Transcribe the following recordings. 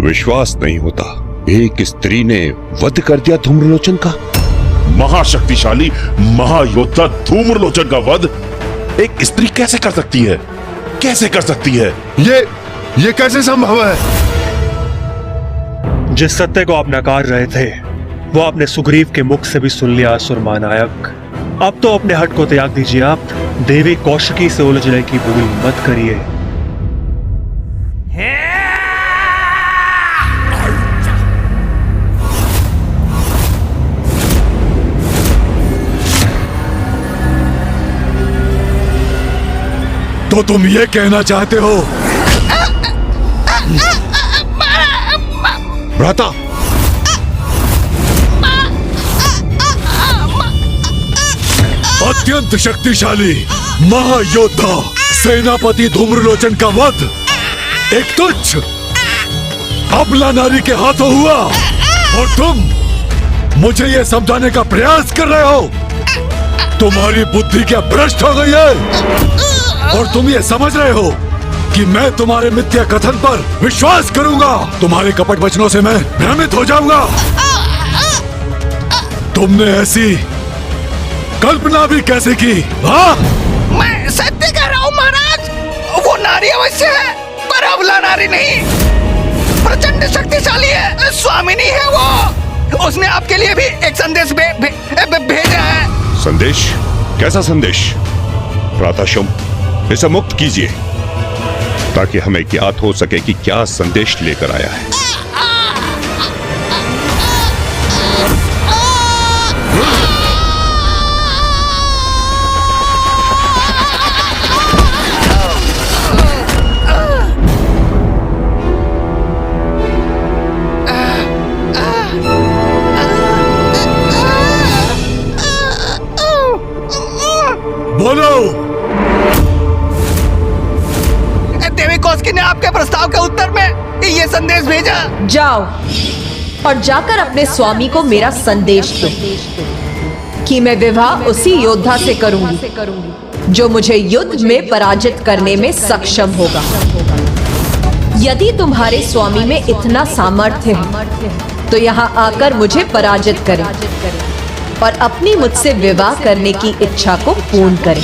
विश्वास नहीं होता, एक स्त्री ने वध कर दिया धूम्रलोचन का। महाशक्तिशाली महायोद्धा धूम्रलोचन का वध एक स्त्री कैसे कर सकती है? कैसे कर सकती है? ये कैसे संभव है? जिस सत्य को आप नकार रहे थे वो आपने सुग्रीव के मुख से भी सुन लिया असुर महानायक। अब तो अपने हट को त्याग दीजिए। आप देवी कौशिकी से उलझने की भूल मत करिए। तो तुम ये कहना चाहते हो भ्राता, अत्यंत शक्तिशाली महायोद्धा सेनापति धूम्रलोचन का वध एक तुच्छ अबला नारी के हाथों हुआ और तुम मुझे यह समझाने का प्रयास कर रहे हो? तुम्हारी बुद्धि क्या भ्रष्ट हो गई है और तुम ये समझ रहे हो कि मैं तुम्हारे मिथ्या कथन पर विश्वास करूंगा? तुम्हारे कपट वचनों से मैं भ्रमित हो जाऊंगा। तुमने ऐसी कल्पना भी कैसे की? हाँ, मैं सत्य कह रहा हूँ महाराज। वो नारी अवश्य है पर अबला नारी नहीं। प्रचंड शक्तिशाली है, स्वामिनी है वो। उसने आपके लिए भी एक संदेश भेजा है। संदेश? कैसा संदेश? भ्राता शुंभ, इसे मुक्त कीजिए ताकि हमें ज्ञात हो सके कि क्या संदेश लेकर आया है। बोलो। देवी कौशिकी ने आपके प्रस्ताव के उत्तर में ये संदेश भेजा। जाओ और जाकर अपने स्वामी को मेरा संदेश दो कि मैं विवाह उसी योद्धा से करूंगी जो मुझे युद्ध में पराजित करने में सक्षम होगा। यदि तुम्हारे स्वामी में इतना सामर्थ्य है तो यहाँ आकर मुझे पराजित करें और अपनी मुझसे विवाह करने की इच्छा को पूर्ण करें।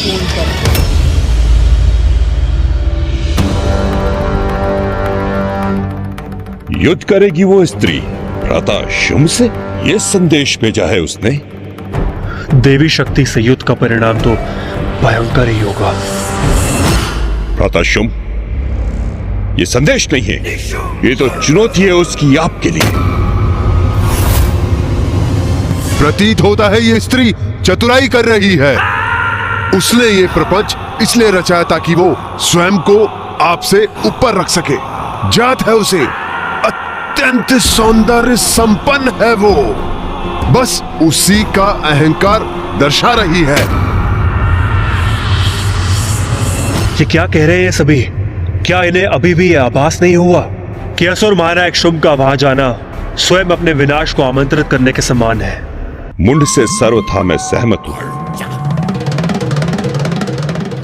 युद्ध करेगी वो स्त्री भ्राता शुंभ से? ये संदेश भेजा है उसने। देवी शक्ति से युद्ध का परिणाम तो भयंकर ही होगा। भ्राता शुंभ, ये संदेश नहीं है, ये तो चुनौती है उसकी आपके लिए। प्रतीत होता है ये स्त्री चतुराई कर रही है। उसने ये प्रपंच इसलिए रचा ताकि वो स्वयं को आपसे ऊपर रख सके। जात है उसे, अत्यंत सौंदर्य संपन्न है वो, बस उसी का अहंकार दर्शा रही है। ये क्या कह रहे हैं सभी? क्या इन्हें अभी भी यह आभास नहीं हुआ कि असुर महानायक शुंभ का वहां जाना स्वयं अपने विनाश को आमंत्रित करने के समान है? मुंड से सर्वथा मैं सहमत हूं।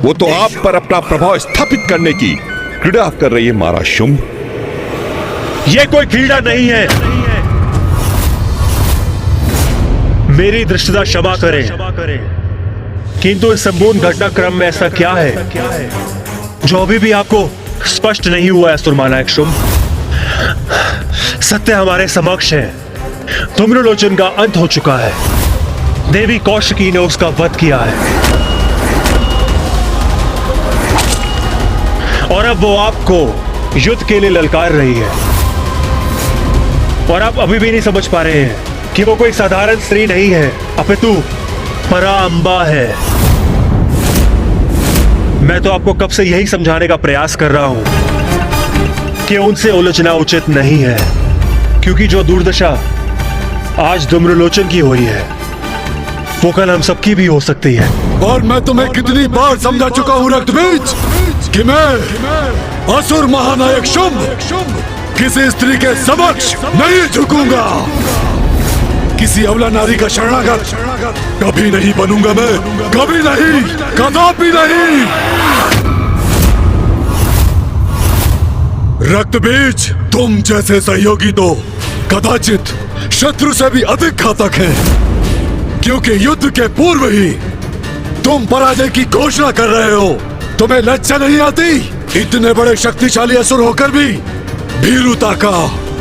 वो तो आप पर अपना प्रभाव स्थापित करने की क्रीड़ा कर रही है महाराज शुंभ। यह कोई क्रीड़ा नहीं है। मेरी दृष्टता क्षमा करें, किंतु इस संपूर्ण घटनाक्रम में ऐसा क्या है जो अभी भी आपको स्पष्ट नहीं हुआ है असुर महानायक शुंभ? सत्य हमारे समक्ष है। धूम्रलोचन का अंत हो चुका है। देवी कौशिकी ने उसका वध किया है और अब वो आपको युद्ध के लिए ललकार रही है। और आप अभी भी नहीं समझ पा रहे हैं कि वो कोई साधारण स्त्री नहीं है, अपितु पराअंबा है। मैं तो आपको कब से यही समझाने का प्रयास कर रहा हूं कि उनसे उलझना उचित नहीं है, क्योंकि जो दुर्दशा आज धूम्रलोचन की हुई है वो कल हम सबकी भी हो सकती है। और मैं तुम्हें कितनी बार समझा चुका हूं रक्तबीज कि मैं असुर महानायक शुंभ किसी स्त्री के समक्ष नहीं झुकूंगा। किसी अबला नारी का शरणागत कभी नहीं बनूंगा मैं, कभी नहीं, कदापि नहीं। रक्त बीज, तुम जैसे सहयोगी तो कदाचित शत्रु से भी अधिक घातक हैं, क्योंकि युद्ध के पूर्व ही तुम पराजय की घोषणा कर रहे हो। तुम्हें लज्जा नहीं आती? इतने बड़े शक्तिशाली असुर होकर भी भीरुता का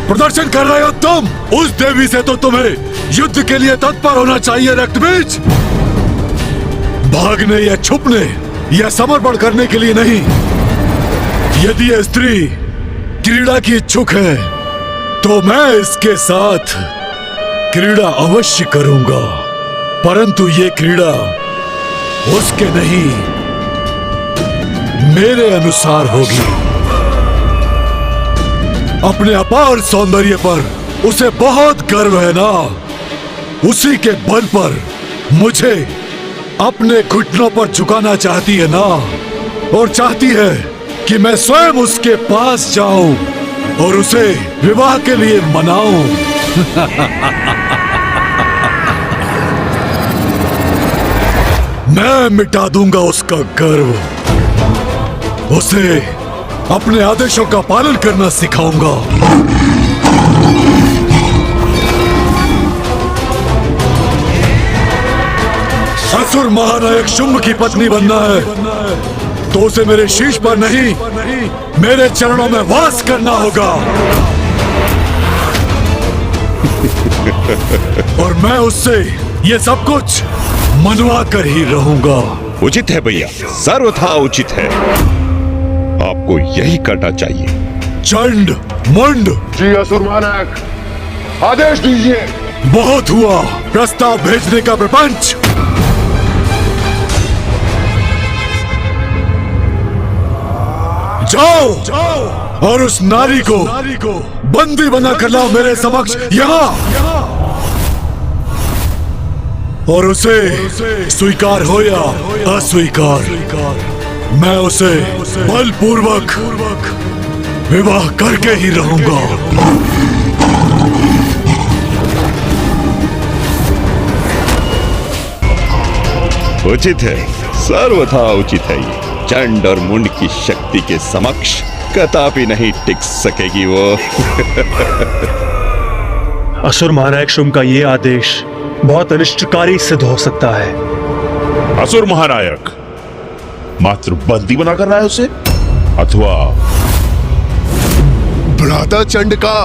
प्रदर्शन कर रहे हो तुम। उस देवी से तो तुम्हें युद्ध के लिए तत्पर होना चाहिए रक्तबीज। भागने या छुपने या समर्पण करने के लिए नहीं। यदि यह स्त्री क्रीड़ा की इच्छुक है तो मैं इसके साथ क्रीड़ा अवश्य करूंगा, परंतु ये क्रीड़ा उसके नहीं मेरे अनुसार होगी। अपने अपार सौंदर्य पर उसे बहुत गर्व है ना, उसी के बल पर मुझे अपने घुटनों पर झुकाना चाहती है ना, और चाहती है कि मैं स्वयं उसके पास जाऊं और उसे विवाह के लिए मनाऊं। मैं मिटा दूंगा उसका गर्व, उसे अपने आदेशों का पालन करना सिखाऊंगा। असुर महानायक शुंभ की पत्नी बनना है तो उसे मेरे शीश पर नहीं, मेरे चरणों में वास करना होगा। और मैं उससे ये सब कुछ मनवा कर ही रहूंगा। उचित है भैया, सर्वथा उचित है। आपको यही करना चाहिए। चंड मुंड, जी असुर महानायक, आदेश दीजिए। बहुत हुआ प्रस्ताव भेजने का प्रपंच। जाओ और उस नारी को बंदी बना कर लाओ मेरे समक्ष यहाँ, और उसे स्वीकार हो या अस्वीकार, मैं उसे बलपूर्वक विवाह करके ही रहूंगा। उचित है, सर्वथा उचित है। ये चंड और मुंड की शक्ति के समक्ष कदापि नहीं टिक सकेगी वो। असुर महानायक शुंभ का ये आदेश बहुत अनिष्टकारी सिद्ध हो सकता है। असुर महानायक मात्र बंदी बनाकर रहा है उसे, अथवा भ्राता चंड का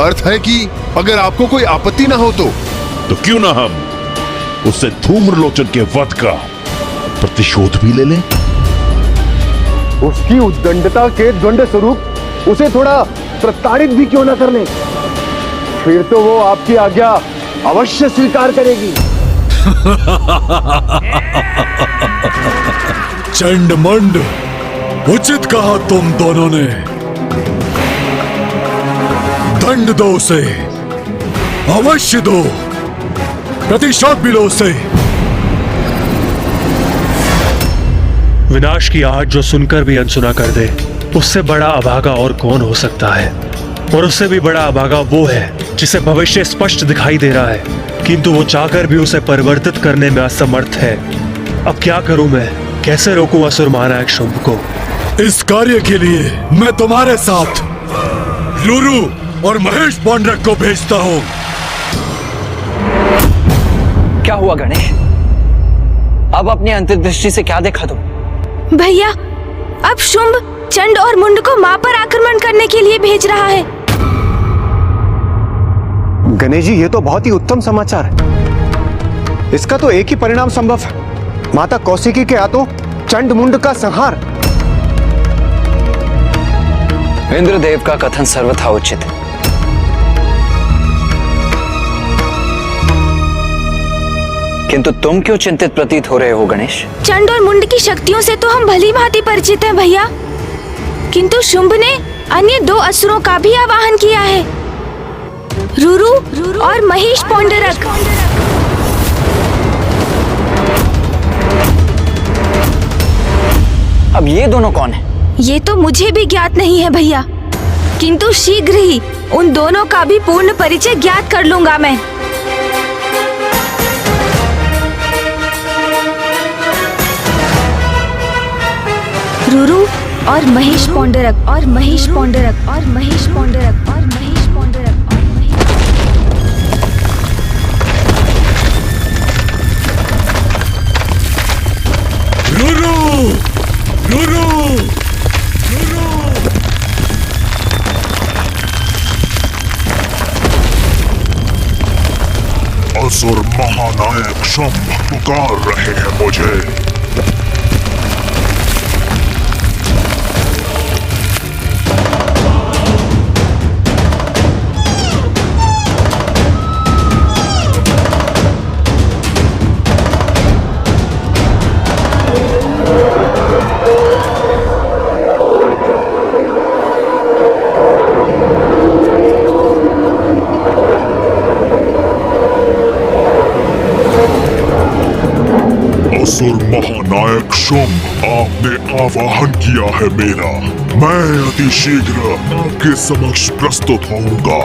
अर्थ है कि अगर आपको कोई आपत्ति ना हो तो क्यों ना हम उससे धूम्रलोचन के वध का प्रतिशोध भी ले लें। उसकी उद्दंडता के द्वंद्व स्वरूप उसे थोड़ा प्रताड़ित भी क्यों ना कर ले, फिर तो वो आपकी आज्ञा अवश्य स्वीकार करेगी। चंड मुंड, उचित कहा तुम दोनों ने। दंड दो उसे, अवश्य दो, प्रतिशोध भी लो उसे। विनाश की आहट जो सुनकर भी अनसुना कर दे, उससे बड़ा अभागा और कौन हो सकता है। और उससे भी बड़ा अभागा वो है जिसे भविष्य स्पष्ट दिखाई दे रहा है, किंतु वो चाहकर भी उसे परिवर्तित करने में असमर्थ है। अब क्या करूं मैं, कैसे रोकूं असुर महानायक शुंभ को? इस कार्य के लिए मैं तुम्हारे साथ लुरु और महेश पौंड्रक को भेजता हूं। क्या हुआ गणेश? अब अपनी अंतर्दृष्टि से क्या देखा तुम? भैया, अब शुंभ चंड और मुंड को मां पर आक्रमण करने के लिए भेज रहा है। गणेश जी, ये तो बहुत ही उत्तम समाचार है। इसका तो एक ही परिणाम संभव है, माता कौशिकी के हाथों चंड मुंड का संहार। इंद्रदेव का कथन सर्वथा उचित है। किंतु तुम क्यों चिंतित प्रतीत हो रहे हो गणेश? चंड और मुंड की शक्तियों से तो हम भली भांति परिचित हैं भैया, किंतु शुंभ ने अन्य दो असुरों का भी आवाहन किया है, रुरु और महेश पौंडरक। अब ये दोनों कौन है? ये तो मुझे भी ज्ञात नहीं है भैया, किंतु शीघ्र ही उन दोनों का भी पूर्ण परिचय ज्ञात कर लूंगा मैं। रुरु और महेश पौंडरक और महेश पौंडरक और महेश पौंडरक और महेश पौंडरक और महेश रुरु रुरु रुरु असुर महानायक शंभ पुकार रहे हैं मुझे। असुर महानायक शुंभ, आपने आवाहन किया है मेरा। मैं अति शीघ्र आपके समक्ष प्रस्तुत होऊंगा।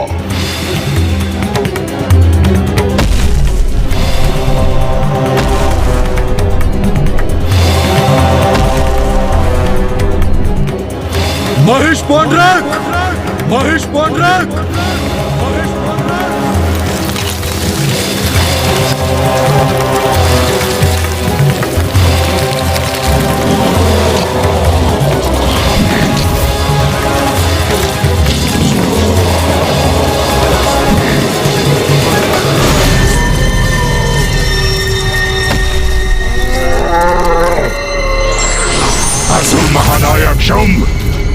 महेश पौंडरक महेश पौंडरक महेश पौंडरक असुर महानायक शुंभ,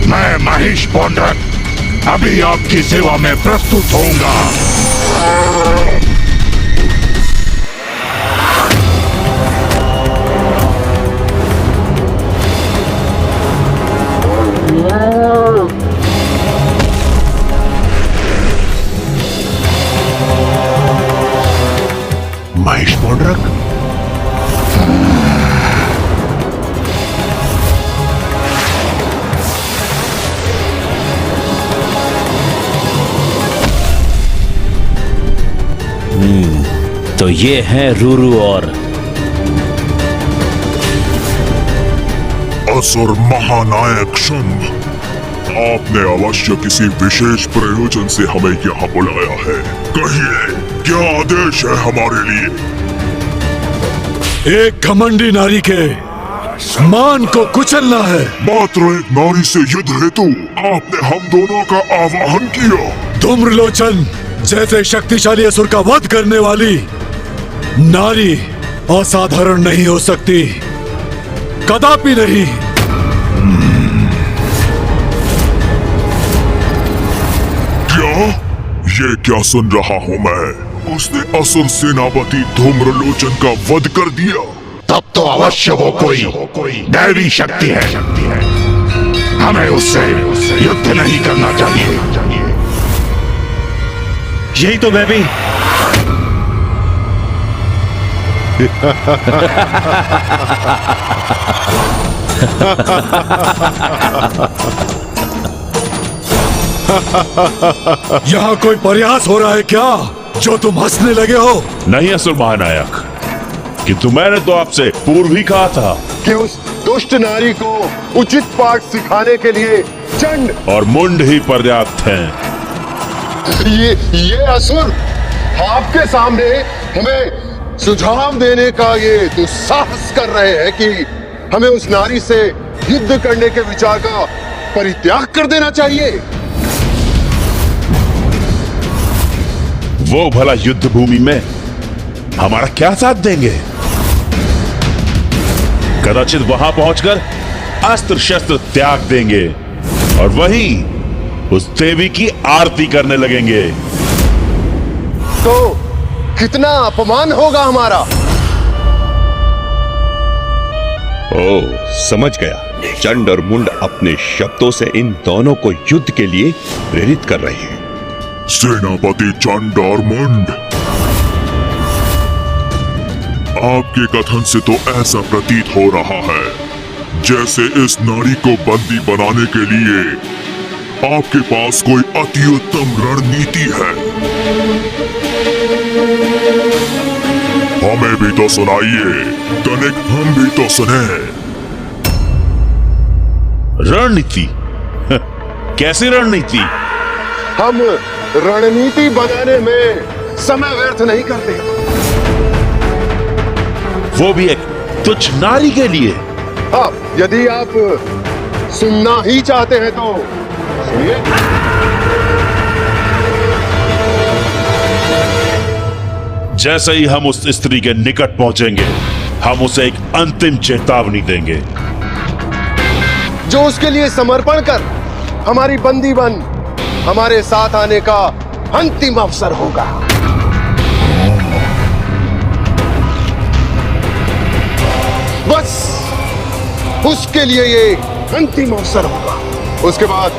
मैं महेश पौंडरक अभी आपकी सेवा में प्रस्तुत होऊंगा। महेश पौंडरक, तो ये हैं रूरू और असुर महानायक शुंभ, आपने अवश्य किसी विशेष प्रयोजन से हमें यहाँ बुलाया है। कहिए, क्या आदेश है हमारे लिए? एक घमंडी नारी के मान को कुचलना है। मात्र एक नारी से युद्ध हेतु आपने हम दोनों का आवाहन किया। धूम्रलोचन जैसे शक्तिशाली असुर का वध करने वाली नारी असाधारण नहीं हो सकती, कदापि नहीं। क्या? ये क्या सुन रहा हूँ मैं? उसने असुर सेनापति धूम्रलोचन का वध कर दिया। तब तो अवश्य वो कोई दैवी शक्ति है। हमें उससे युद्ध नहीं करना चाहिए। यही तो मैं भी यहाँ कोई प्रयास हो रहा है क्या, जो तुम हंसने लगे हो? नहीं असुर महानायक, किंतु मैंने तो आपसे पूर्व ही कहा था कि उस दुष्ट नारी को उचित पाठ सिखाने के लिए चंड और मुंड ही पर्याप्त हैं। ये असुर आपके सामने हमें सुझाव देने का ये दुस्साहस कर रहे हैं कि हमें उस नारी से युद्ध करने के विचार का परित्याग कर देना चाहिए। वो भला युद्ध भूमि में हमारा क्या साथ देंगे? कदाचित वहां पहुंचकर अस्त्र शस्त्र त्याग देंगे और वहीं उस देवी की आरती करने लगेंगे। तो कितना अपमान होगा हमारा। ओ, समझ गया। चंड और मुंड अपने शब्दों से इन दोनों को युद्ध के लिए प्रेरित कर रहे हैं। सेनापति चंड और मुंड, आपके कथन से तो ऐसा प्रतीत हो रहा है जैसे इस नारी को बंदी बनाने के लिए आपके पास कोई अति उत्तम रणनीति है। हमें भी तो सुनाइए, तनिक हम भी तो सुने। रणनीति? कैसी रणनीति? हम रणनीति बनाने में समय व्यर्थ नहीं करते। वो भी एक तुच्छ नारी के लिए। हाँ, यदि आप सुनना ही चाहते हैं तो सुनिए। जैसे ही हम उस स्त्री के निकट पहुंचेंगे, हम उसे एक अंतिम चेतावनी देंगे जो उसके लिए समर्पण कर हमारी बंदी बन हमारे साथ आने का अंतिम अवसर होगा। बस उसके लिए ये अंतिम अवसर होगा। उसके बाद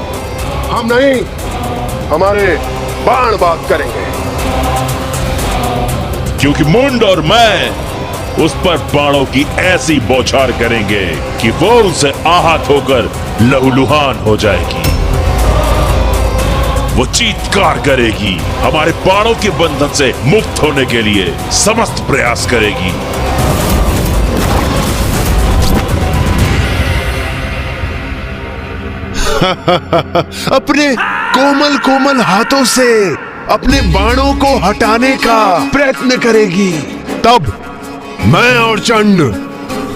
हम नहीं, हमारे बाण बात करेंगे। क्योंकि मुंड और मैं उस पर बाणों की ऐसी बौछार करेंगे कि वो उनसे आहत होकर लहूलुहान हो जाएगी। वो चीत्कार करेगी, हमारे बाणों के बंधन से मुक्त होने के लिए समस्त प्रयास करेगी। अपने कोमल कोमल हाथों से अपने बाणों को हटाने का प्रयत्न करेगी। तब मैं और चंड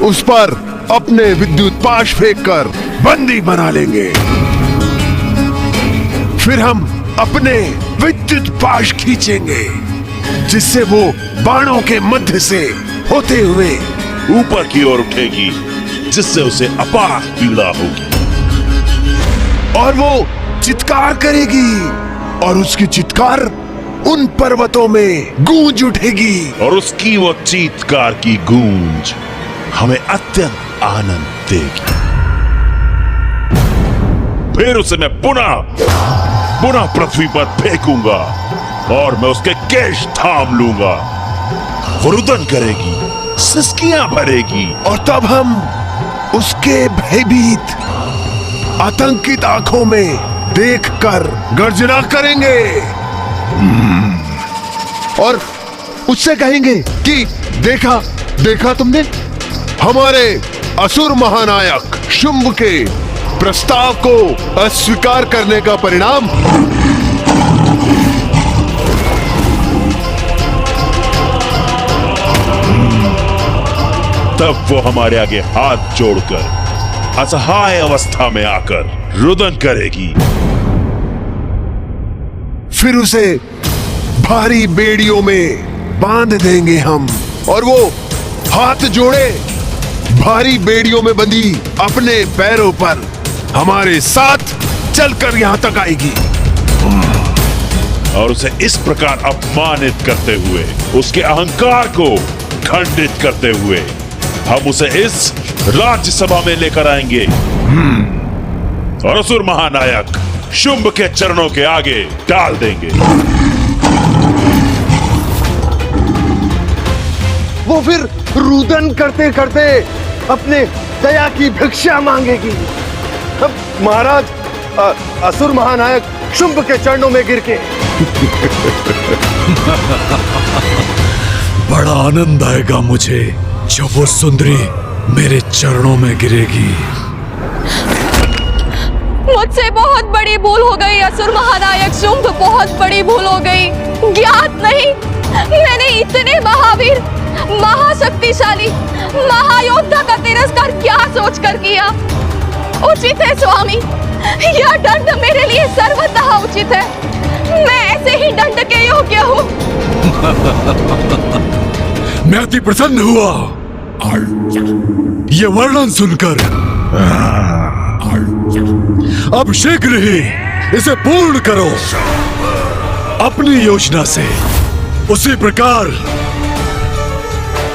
उस पर अपने विद्युत पाश फेंककर बंदी बना लेंगे। फिर हम अपने विद्युत पाश खींचेंगे जिससे वो बाणों के मध्य से होते हुए ऊपर की ओर उठेगी, जिससे उसे अपार पीड़ा होगी और वो चित्कार करेगी और उसकी चित्कार उन पर्वतों में गूंज उठेगी और उसकी वो चीत्कार की गूंज हमें अत्यंत आनंद देगी। फिर उसे मैं पुनः पृथ्वी पर फेंकूंगा और मैं उसके केश थाम लूंगा। वो रुदन करेगी, सिसकियां भरेगी और तब हम उसके भयभीत आतंकित आंखों में देखकर गर्जना करेंगे और उससे कहेंगे कि देखा तुमने हमारे असुर महानायक शुंभ के प्रस्ताव को अस्वीकार करने का परिणाम। तब वो हमारे आगे हाथ जोड़कर असहाय अवस्था में आकर रुदन करेगी। फिर उसे भारी बेड़ियों में बांध देंगे हम और वो हाथ जोड़े भारी बेड़ियों में बंधी अपने पैरों पर हमारे साथ चलकर यहां तक आएगी और उसे इस प्रकार अपमानित करते हुए, उसके अहंकार को खंडित करते हुए हम उसे इस राज्यसभा में लेकर आएंगे और असुर महानायक शुंभ के चरणों के आगे डाल देंगे। वो फिर रुदन करते करते अपने दया की भिक्षा मांगेगी। अब महाराज असुर महानायक शुंभ के चरणों में गिर के बड़ा आनंद आएगा मुझे जब वो सुंदरी मेरे चरणों में गिरेगी। मुझसे बहुत बड़ी भूल हो गई असुर महानायक शुंभ, बहुत बड़ी भूल हो गई। ज्ञात नहीं मैंने इतने महावीर, महाशक्तिशाली, महायोद्धा का तिरस्कार क्या सोचकर किया। उचित है स्वामी, यह दंड मेरे लिए सर्वतः उचित है। मैं ऐसे ही दंड के योग्य हूँ। मैं अति प्रसन्न हुआ ये वर्णन सुनकर। अब शीघ्र ही इसे पूर्ण करो अपनी योजना से। उसी प्रकार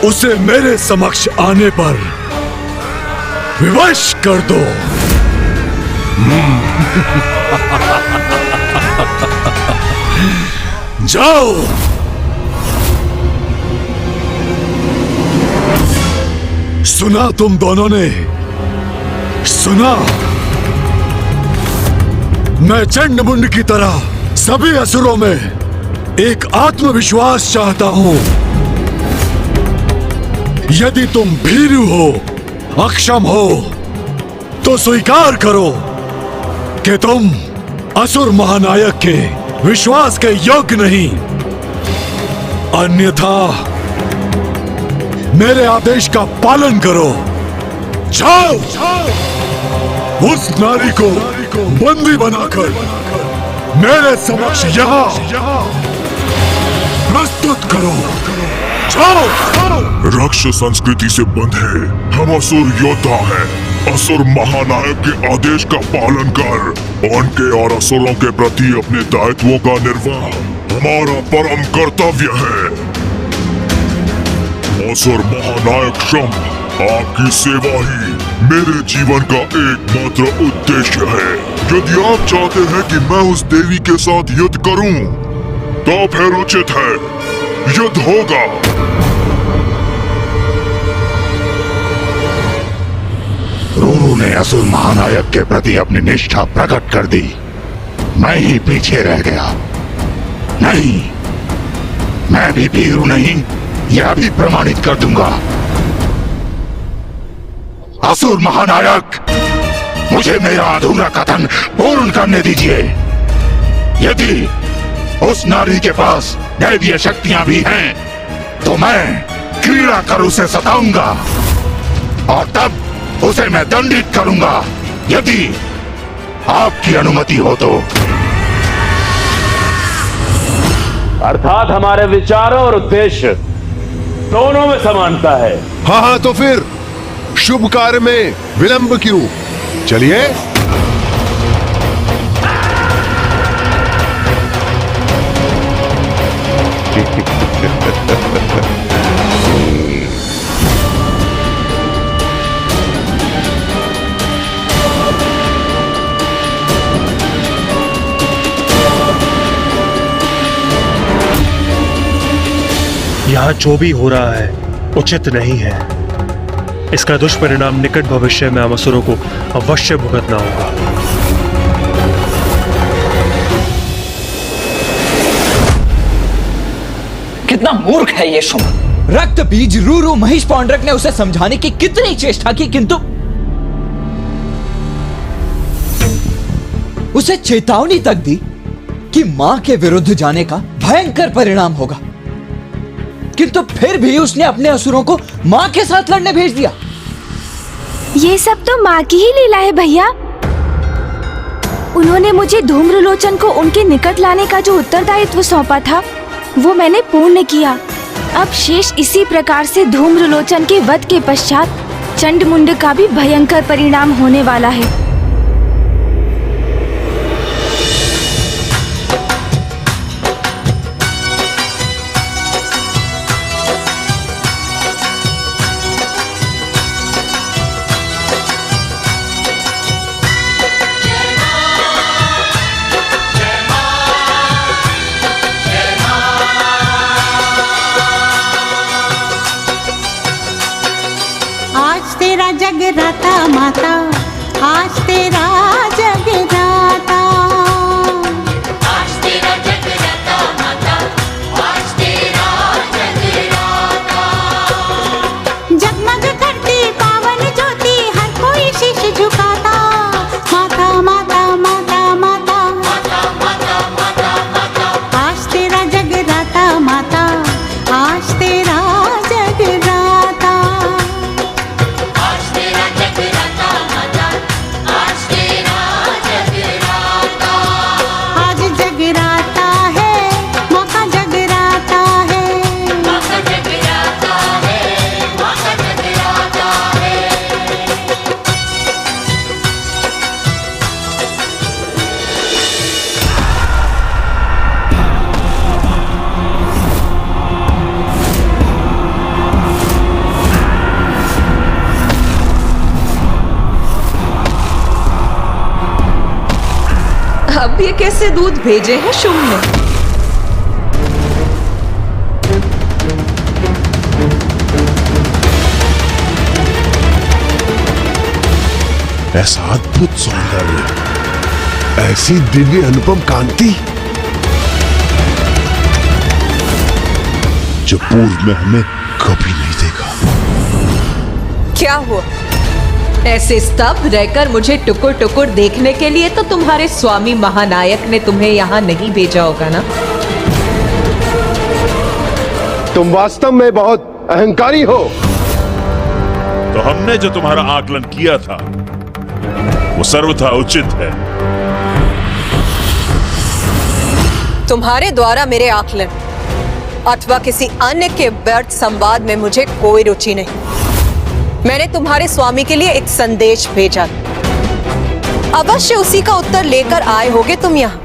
उसे मेरे समक्ष आने पर विवश कर दो। जाओ। सुना तुम दोनों ने, सुना। मैं चंडमुंड की तरह सभी असुरों में एक आत्मविश्वास चाहता हूं। यदि तुम भीरू हो, अक्षम हो, तो स्वीकार करो कि तुम असुर महानायक के विश्वास के योग्य नहीं, अन्यथा मेरे आदेश का पालन करो। जाओ, उस नारी को बंदी बनाकर मेरे समक्ष यहाँ प्रस्तुत करो। जाओ। राक्षस संस्कृति से बंधे हम असुर योद्धा हैं। असुर महानायक के आदेश का पालन कर उनके और असुरों के प्रति अपने दायित्वों का निर्वाह हमारा परम कर्तव्य है। असुर महानायक शंभ, आपकी सेवा ही मेरे जीवन का एकमात्र उद्देश्य है। यदि आप चाहते हैं कि मैं उस देवी के साथ युद्ध करूं, तो फिर उचित है, युद्ध होगा। रूरू ने असुर महानायक के प्रति अपनी निष्ठा प्रकट कर दी। मैं ही पीछे रह गया। नहीं, मैं भी भीरू नहीं, यह भी प्रमाणित कर दूंगा। असुर महानायक, मुझे मेरा अधूरा कथन पूर्ण करने दीजिए। यदि उस नारी के पास दैवीय शक्तियां भी हैं, तो मैं क्रीड़ा कर उसे सताऊंगा और तब उसे मैं दंडित करूंगा, यदि आपकी अनुमति हो तो। अर्थात हमारे विचारों और उद्देश्य दोनों में समानता है। हाँ, तो फिर शुभ कार्य में विलंब क्यों? चलिए। यहाँ जो भी हो रहा है उचित नहीं है। इसका दुष्परिणाम निकट भविष्य में हम असुरों को अवश्य भुगतना होगा। कितना मूर्ख है ये शुंभ। रक्त बीज रूरू महिष पौंड्रक ने उसे समझाने की कितनी चेष्टा की, किंतु उसे चेतावनी तक दी कि मां के विरुद्ध जाने का भयंकर परिणाम होगा, किंतु फिर भी उसने अपने असुरों को मां के साथ लड़ने भेज दिया। ये सब तो माँ की ही लीला है भैया। उन्होंने मुझे धूम्रलोचन को उनके निकट लाने का जो उत्तरदायित्व सौंपा था, वो मैंने पूर्ण किया। अब शेष इसी प्रकार से धूम्रलोचन के वध के पश्चात चंडमुंड का भी भयंकर परिणाम होने वाला है। जगराता माता, आज तेरा जगराता, आज तेरा जगराता माता, आज तेरा जगराता। जगमग करती पावन ज्योति, हर कोई शीश झुकाता। माता माता माता माता माता माता माता माता, आज तेरा जगराता माता, आज तेरा जगराता। अब ये कैसे दूध भेजे हैं शुंभ ने? ऐसा अद्भुत सौंदर्य, ऐसी दिव्य अनुपम कांति, जो पूर्व में हमें कभी नहीं देखा। क्या हुआ? ऐसे स्तब्ध रहकर मुझे टुकुर टुकुर देखने के लिए तो तुम्हारे स्वामी महानायक ने तुम्हें यहाँ नहीं भेजा होगा ना? तुम वास्तव में बहुत अहंकारी हो। तो हमने जो तुम्हारा आकलन किया था वो सर्वथा उचित है। तुम्हारे द्वारा मेरे आकलन अथवा किसी अन्य के व्यर्थ संवाद में मुझे कोई रुचि नहीं। मैंने तुम्हारे स्वामी के लिए एक संदेश भेजा, अवश्य उसी का उत्तर लेकर आए होगे तुम यहाँ।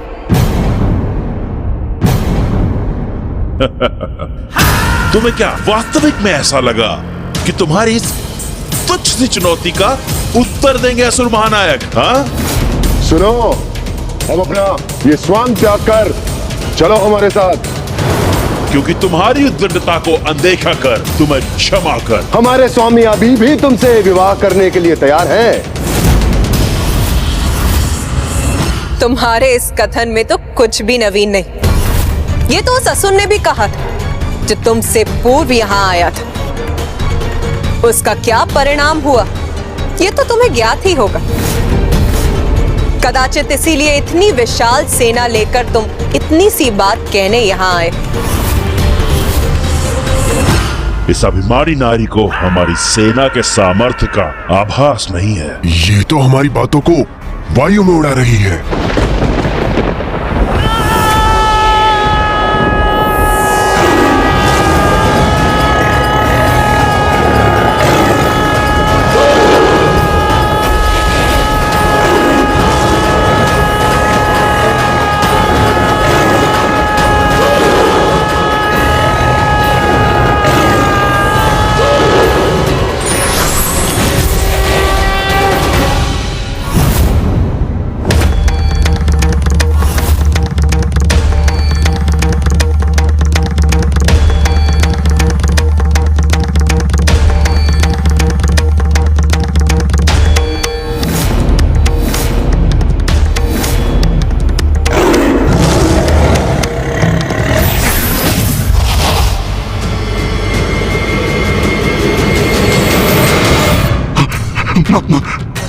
तुम्हें क्या वास्तविक में ऐसा लगा कि तुम्हारी इस तुच्छ सी चुनौती का उत्तर देंगे असुर महानायक? हाँ, सुनो, अब अपना ये स्वांग त्याग कर चलो हमारे साथ। क्योंकि तुम्हारी उद्दंडता को अनदेखा कर, तुम्हें क्षमा कर, हमारे स्वामी अभी भी तुमसे विवाह करने के लिए तैयार हैं। तुम्हारे इस कथन में तो कुछ भी नवीन नहीं। ये तो उस असुर ने भी कहा था जो तुमसे पूर्व यहाँ आया था। उसका क्या परिणाम हुआ ये तो तुम्हें ज्ञात ही होगा। कदाचित इसीलिए इतनी विशाल सेना लेकर तुम इतनी सी बात कहने यहाँ आए। इस अभिमानी नारी को हमारी सेना के सामर्थ्य का आभास नहीं है। ये तो हमारी बातों को वायु में उड़ा रही है।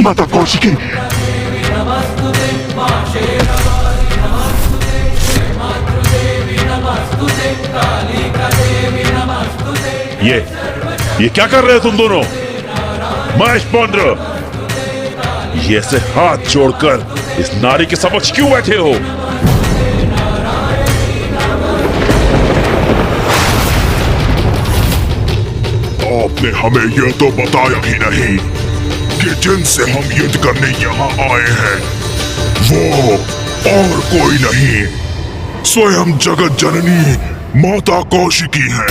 माता कौशिकी, ये क्या कर रहे हो तुम दोनों? महेश पौंड्र, ये ऐसे हाथ जोड़कर इस नारी के समक्ष क्यों बैठे हो? आपने हमें यह तो बताया ही नहीं कि जिनसे हम युद्ध करने यहाँ आए हैं वो और कोई नहीं, स्वयं जगत जननी माता कौशिकी है।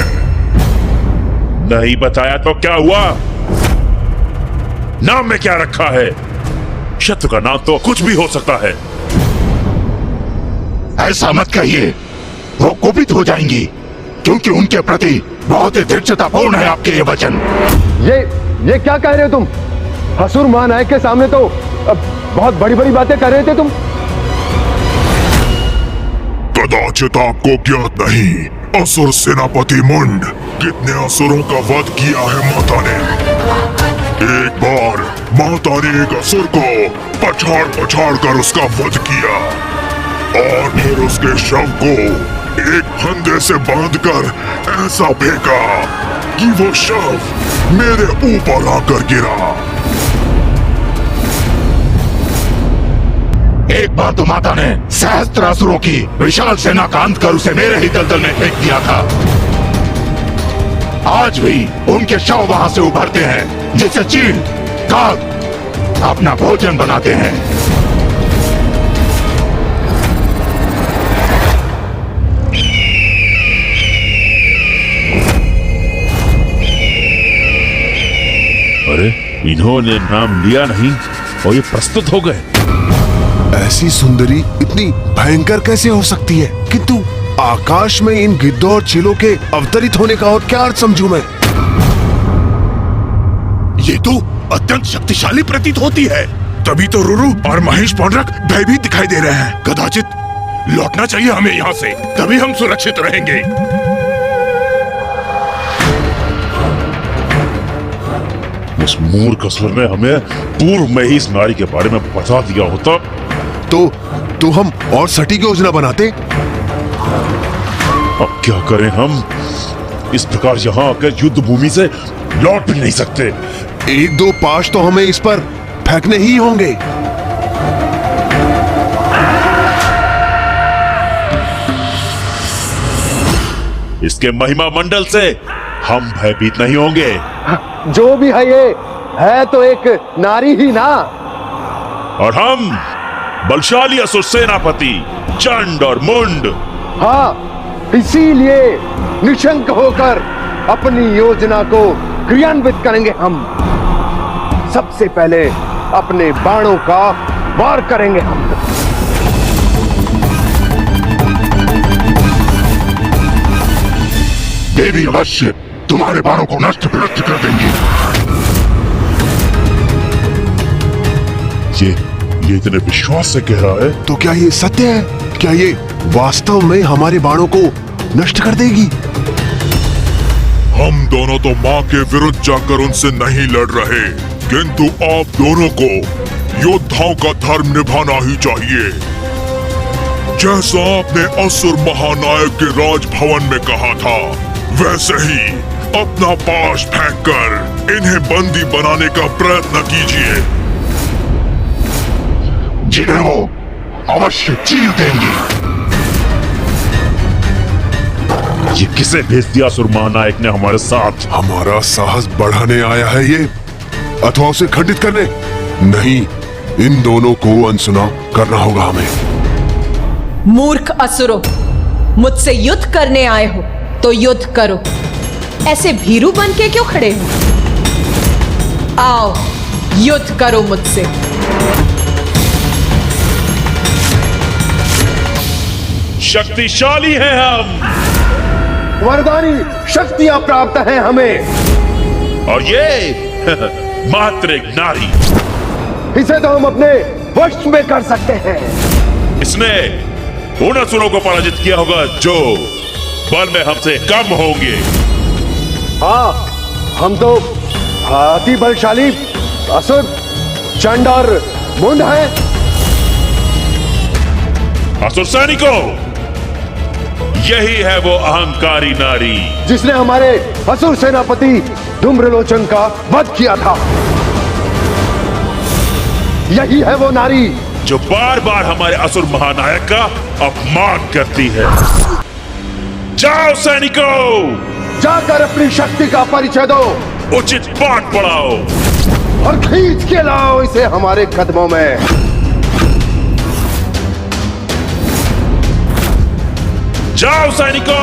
नहीं बताया तो क्या हुआ? नाम में क्या रखा है? शत्रु का नाम तो कुछ भी हो सकता है। ऐसा मत कहिए, वो कुपित हो जाएंगी, क्योंकि उनके प्रति बहुत ही दृढ़तापूर्ण है आपके ये वचन। ये क्या कह रहे हो तुम? असुर महानायक के सामने तो बहुत बड़ी बड़ी बातें कर रहे थे तुम। कदाचित आपको ज्ञात नहीं, असुर सेनापति मुंड कितने असुरों का वध किया है माता ने। एक बार माता ने एक असुर को पछाड़ कर उसका वध किया और फिर उसके शव को एक फंदे से बांधकर ऐसा फेंका कि वो शव मेरे ऊपर आकर गिरा। एक बार तो माता ने सहस्त्र असुरों की विशाल सेना का अंत कर उसे मेरे ही दलदल में फेंक दिया था। आज भी उनके शव वहां से उभरते हैं, जिसे चील काग अपना भोजन बनाते हैं। अरे, इन्होंने नाम लिया नहीं और ये प्रस्तुत हो गए। ऐसी सुंदरी इतनी भयंकर कैसे हो सकती है? किंतु आकाश में इन गिद्धों और चीलों के अवतरित होने का और क्या अर्थ समझूं मैं? ये तो अत्यंत शक्तिशाली प्रतीत होती है। तभी तो रुरु और महेश पौंड्रक भयभीत दिखाई दे रहे हैं। कदाचित लौटना चाहिए हमें यहाँ से, तभी हम सुरक्षित रहेंगे। उस मूर्ख असुर ने हमें पूर्व में ही इस नारी के बारे में बता दिया होता तो हम और सटीक योजना बनाते। अब क्या करें हम? इस प्रकार यहाँ आकर युद्ध भूमि से लौट भी नहीं सकते। 1-2 पाश तो हमें इस पर फेंकने ही होंगे। इसके महिमा मंडल से हम भयभीत नहीं होंगे। जो भी है ये है तो एक नारी ही ना। और हम बलशाली असुर सेनापति चंड और मुंड। हाँ, इसीलिए निशंक होकर अपनी योजना को क्रियान्वित करेंगे। हम सबसे पहले अपने बाणों का वार करेंगे। हम देवी अवश्य तुम्हारे बाणों को नष्ट भ्रष्ट कर देंगी। ये इतने विश्वास से कह रहा है तो क्या ये सत्य है? क्या ये वास्तव में हमारे बाणों को नष्ट कर देगी? हम दोनों तो माँ के विरुद्ध जाकर उनसे नहीं लड़ रहे, किंतु आप दोनों को योद्धाओं का धर्म निभाना ही चाहिए। जैसा आपने असुर महानायक के राजभवन में कहा था, वैसे ही अपना पाश फेंककर इन्हें बंदी बनाने का प्रयत्न कीजिए। जिन्हें वो अवश्य चीर देंगे। ये किसे भेज दिया असुर महानायक ने हमारे साथ? हमारा साहस बढ़ाने आया है ये, अथवा उसे खंडित करने? नहीं, इन दोनों को अनसुना करना होगा हमें। मूर्ख असुरों, मुझसे युद्ध करने आए हो तो युद्ध करो। ऐसे भीरू बन के क्यों खड़े हो? आओ, युद्ध करो मुझसे। शक्तिशाली हैं हम, वरदानी शक्तियां प्राप्त हैं हमें। और ये मात्र एक नारी। इसे तो हम अपने वश में कर सकते हैं। इसने उन असुरों को पराजित किया होगा जो बल में हमसे कम होंगे। हाँ, हम तो अति बलशाली असुर चंड और मुंड हैं। असुर सैनिकों, यही है वो अहंकारी नारी जिसने हमारे असुर सेनापति धूम्रलोचन का वध किया था। यही है वो नारी जो बार बार हमारे असुर महानायक का अपमान करती है। जाओ सैनिकों, जाकर अपनी शक्ति का परिचय दो, उचित पाठ पढ़ाओ और खींच के लाओ इसे हमारे कदमों में। जाओ सैनिकों।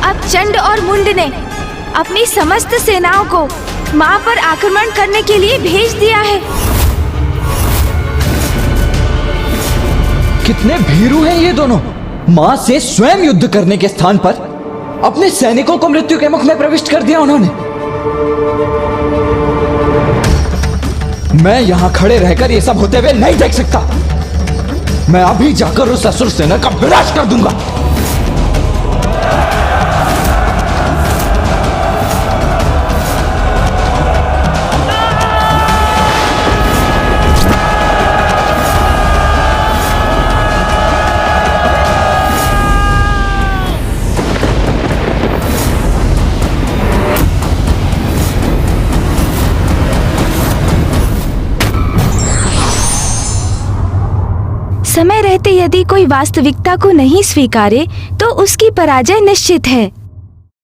अब चंड और मुंड ने अपनी समस्त सेनाओं को मां पर आक्रमण करने के लिए भेज दिया है। कितने भीरू हैं ये दोनों। मां से स्वयं युद्ध करने के स्थान पर अपने सैनिकों को मृत्यु के मुख में प्रविष्ट कर दिया उन्होंने। मैं यहां खड़े रहकर ये सब होते हुए नहीं देख सकता। मैं अभी जाकर उस असुर सेना का विनाश कर दूंगा। समय रहते यदि कोई वास्तविकता को नहीं स्वीकारे तो उसकी पराजय निश्चित है।